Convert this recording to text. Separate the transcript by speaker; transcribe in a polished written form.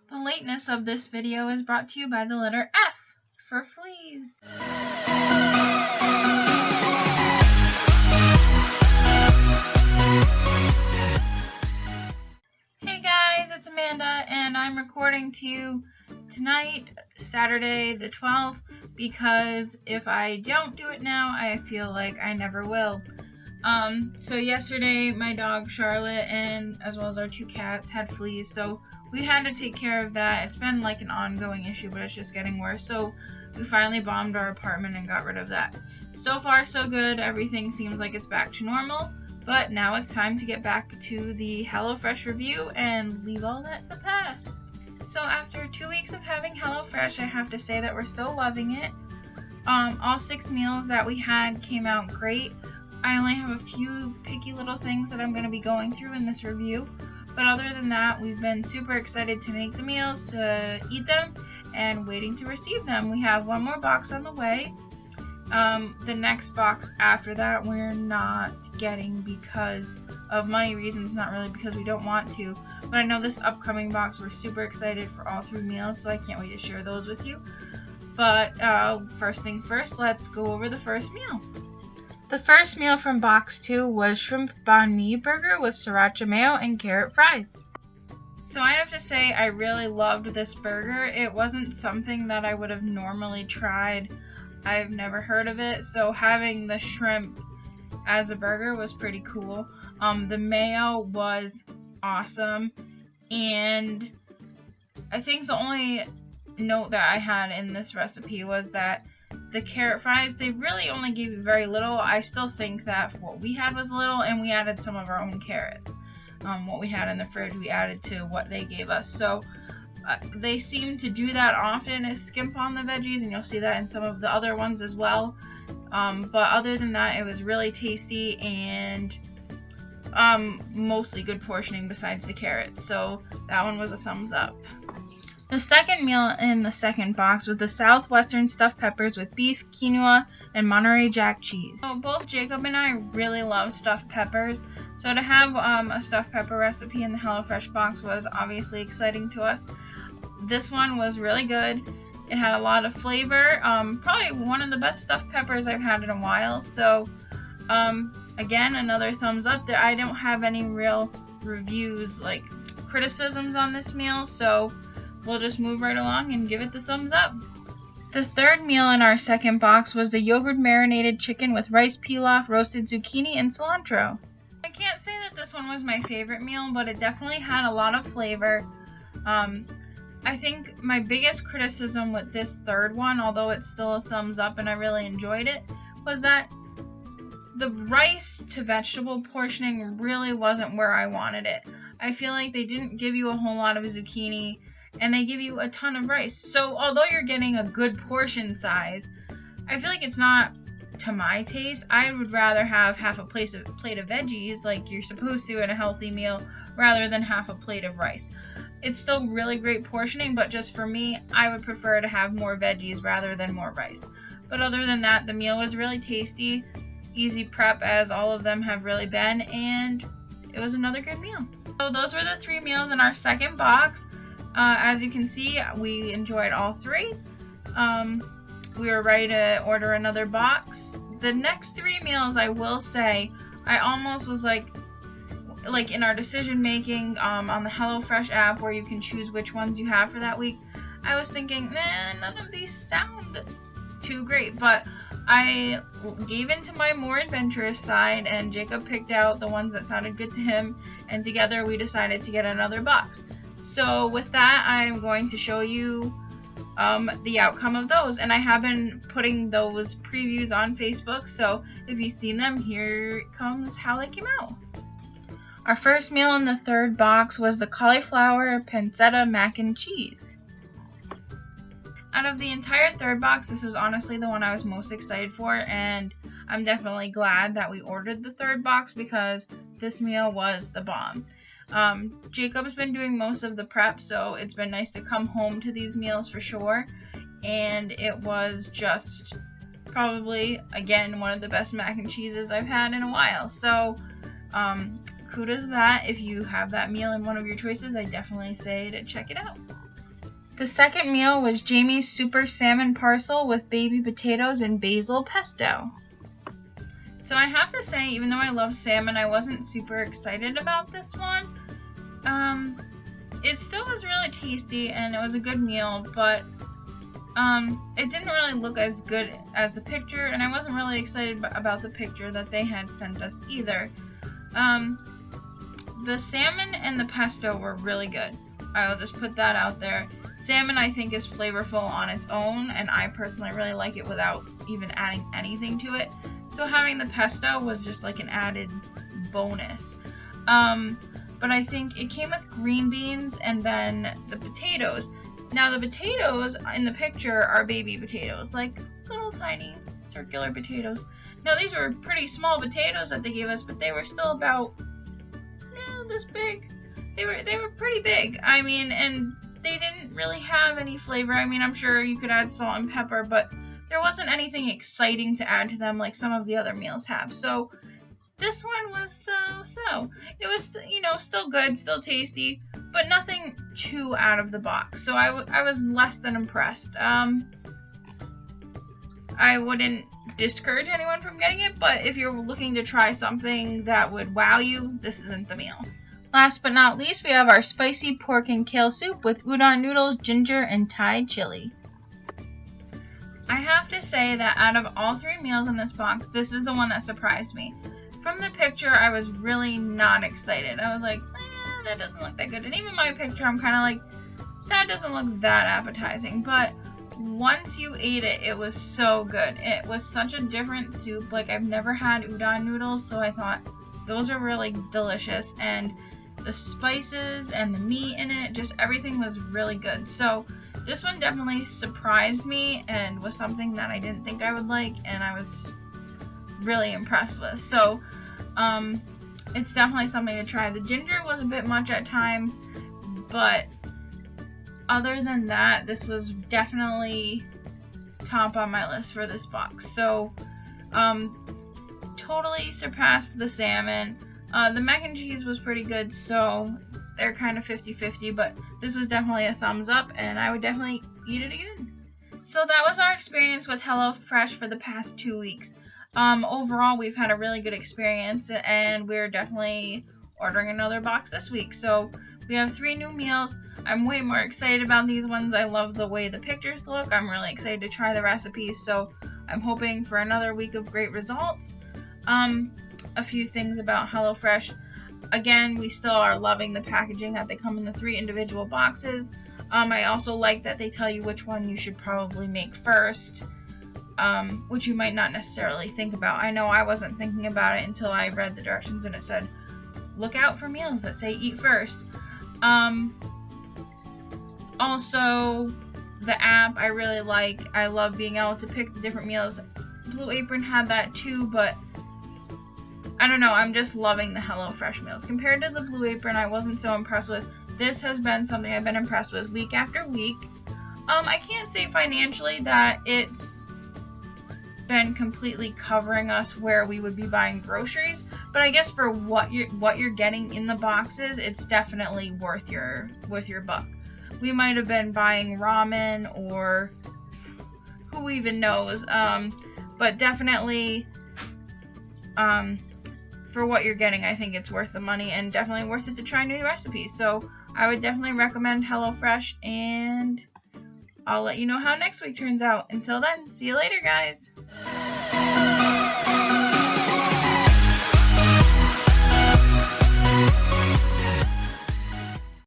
Speaker 1: The lateness of this video is brought to you by the letter F for fleas. Hey guys, it's Amanda and I'm recording to you tonight, Saturday the 12th, because if I don't do it now, I feel like I never will. So yesterday my dog Charlotte and as well as our two cats had fleas, so we had to take care of that. It's been like an ongoing issue, but it's just getting worse. So we finally bombed our apartment and got rid of that. So far so good. Everything seems like it's back to normal, but now it's time to get back to the HelloFresh review and leave all that in the past. So after 2 weeks of having HelloFresh, I have to say that we're still loving it. All 6 meals that we had came out great. I only have a few picky little things that I'm going to be going through in this review. But other than that, we've been super excited to make the meals, to eat them, and waiting to receive them. We have one more box on the way. The next box after that we're not getting because of money reasons, not really because we don't want to. But I know this upcoming box, we're super excited for all 3 meals, so I can't wait to share those with you. But first thing first, let's go over the first meal. The first meal from box 2 was shrimp banh mi burger with sriracha mayo and carrot fries. So I have to say I really loved this burger. It wasn't something that I would have normally tried. I've never heard of it, so having the shrimp as a burger was pretty cool. The mayo was awesome, and I think the only note that I had in this recipe was that the carrot fries, they really only gave you very little. I still think that what we had was little, and we added some of our own carrots. What we had in the fridge, we added to what they gave us. So they seem to do that often, is skimp on the veggies, and you'll see that in some of the other ones as well. But other than that, it was really tasty and mostly good portioning besides the carrots. So that one was a thumbs up. The second meal in the second box was the Southwestern stuffed peppers with beef, quinoa, and Monterey Jack cheese. So both Jacob and I really love stuffed peppers, so to have a stuffed pepper recipe in the HelloFresh box was obviously exciting to us. This one was really good. It had a lot of flavor, probably one of the best stuffed peppers I've had in a while, so again, another thumbs up. I don't have any real reviews, like criticisms on this meal, so we'll just move right along and give it the thumbs up. The third meal in our second box was the yogurt marinated chicken with rice pilaf, roasted zucchini, and cilantro. I can't say that this one was my favorite meal, but it definitely had a lot of flavor. I think my biggest criticism with this third one, although it's still a thumbs up and I really enjoyed it, was that the rice to vegetable portioning really wasn't where I wanted it. I feel like they didn't give you a whole lot of zucchini, and they give you a ton of rice. So although you're getting a good portion size, I feel like it's not to my taste. I would rather have half a plate of veggies like you're supposed to in a healthy meal rather than half a plate of rice. It's still really great portioning, but just for me, I would prefer to have more veggies rather than more rice. But other than that, the meal was really tasty, easy prep as all of them have really been, and it was another good meal. So those were the 3 meals in our second box. As you can see, we enjoyed all 3. We were ready to order another box. The next 3 meals, I will say, I almost was like in our decision making on the HelloFresh app where you can choose which ones you have for that week, I was thinking, none of these sound too great, but I gave in to my more adventurous side, and Jacob picked out the ones that sounded good to him, and together we decided to get another box. So with that, I'm going to show you the outcome of those, and I have been putting those previews on Facebook, so if you've seen them, here comes how they came out. Our first meal in the third box was the cauliflower pancetta mac and cheese. Out of the entire third box, this was honestly the one I was most excited for, and I'm definitely glad that we ordered the third box because this meal was the bomb. Jacob's been doing most of the prep, so it's been nice to come home to these meals for sure, and it was just probably, again, one of the best mac and cheeses I've had in a while. So kudos to that. If you have that meal in one of your choices, I definitely say to check it out. The second meal was Jamie's Super Salmon Parcel with baby potatoes and basil pesto. So I have to say, even though I love salmon, I wasn't super excited about this one. It still was really tasty and it was a good meal, but it didn't really look as good as the picture, and I wasn't really excited about the picture that they had sent us either. The salmon and the pesto were really good. I will just put that out there. Salmon, I think, is flavorful on its own, and I personally really like it without even adding anything to it. So having the pesto was just like an added bonus. But I think it came with green beans and then the potatoes. Now the potatoes in the picture are baby potatoes, like little tiny circular potatoes. Now these were pretty small potatoes that they gave us, but they were still about this big. They were pretty big. I mean, and they didn't really have any flavor. I mean, I'm sure you could add salt and pepper, but there wasn't anything exciting to add to them like some of the other meals have. So this one was so. It was, still good, still tasty, but nothing too out of the box. So I was less than impressed. I wouldn't discourage anyone from getting it, but if you're looking to try something that would wow you, this isn't the meal. Last but not least, we have our spicy pork and kale soup with udon noodles, ginger, and Thai chili. I have to say that out of all three meals in this box, this is the one that surprised me. From the picture, I was really not excited. I was like, that doesn't look that good. And even my picture, I'm kind of like, that doesn't look that appetizing. But once you ate it, it was so good. It was such a different soup. Like, I've never had udon noodles, so I thought those are really delicious. And the spices and the meat in it, just everything was really good. So this one definitely surprised me and was something that I didn't think I would like, and I was really impressed with. So it's definitely something to try. The ginger was a bit much at times, but other than that, this was definitely top on my list for this box. So totally surpassed the salmon. The mac and cheese was pretty good, so they're kind of 50-50, but this was definitely a thumbs up, and I would definitely eat it again. So that was our experience with HelloFresh for the past 2 weeks. Overall, we've had a really good experience, and we're definitely ordering another box this week. So we have 3 new meals. I'm way more excited about these ones. I love the way the pictures look. I'm really excited to try the recipes, so I'm hoping for another week of great results. A few things about HelloFresh. Again, we still are loving the packaging that they come in the 3 individual boxes. I also like that they tell you which one you should probably make first, which you might not necessarily think about. I know I wasn't thinking about it until I read the directions and it said, look out for meals that say eat first. Also, the app I really like. I love being able to pick the different meals. Blue Apron had that too, but I don't know, I'm just loving the HelloFresh meals. Compared to the Blue Apron, I wasn't so impressed with. This has been something I've been impressed with week after week. I can't say financially that it's been completely covering us where we would be buying groceries, but I guess for what you're getting in the boxes, it's definitely worth your buck. We might have been buying ramen or who even knows, but definitely for what you're getting, I think it's worth the money and definitely worth it to try new recipes. So I would definitely recommend HelloFresh, and I'll let you know how next week turns out. Until then, see you later, guys.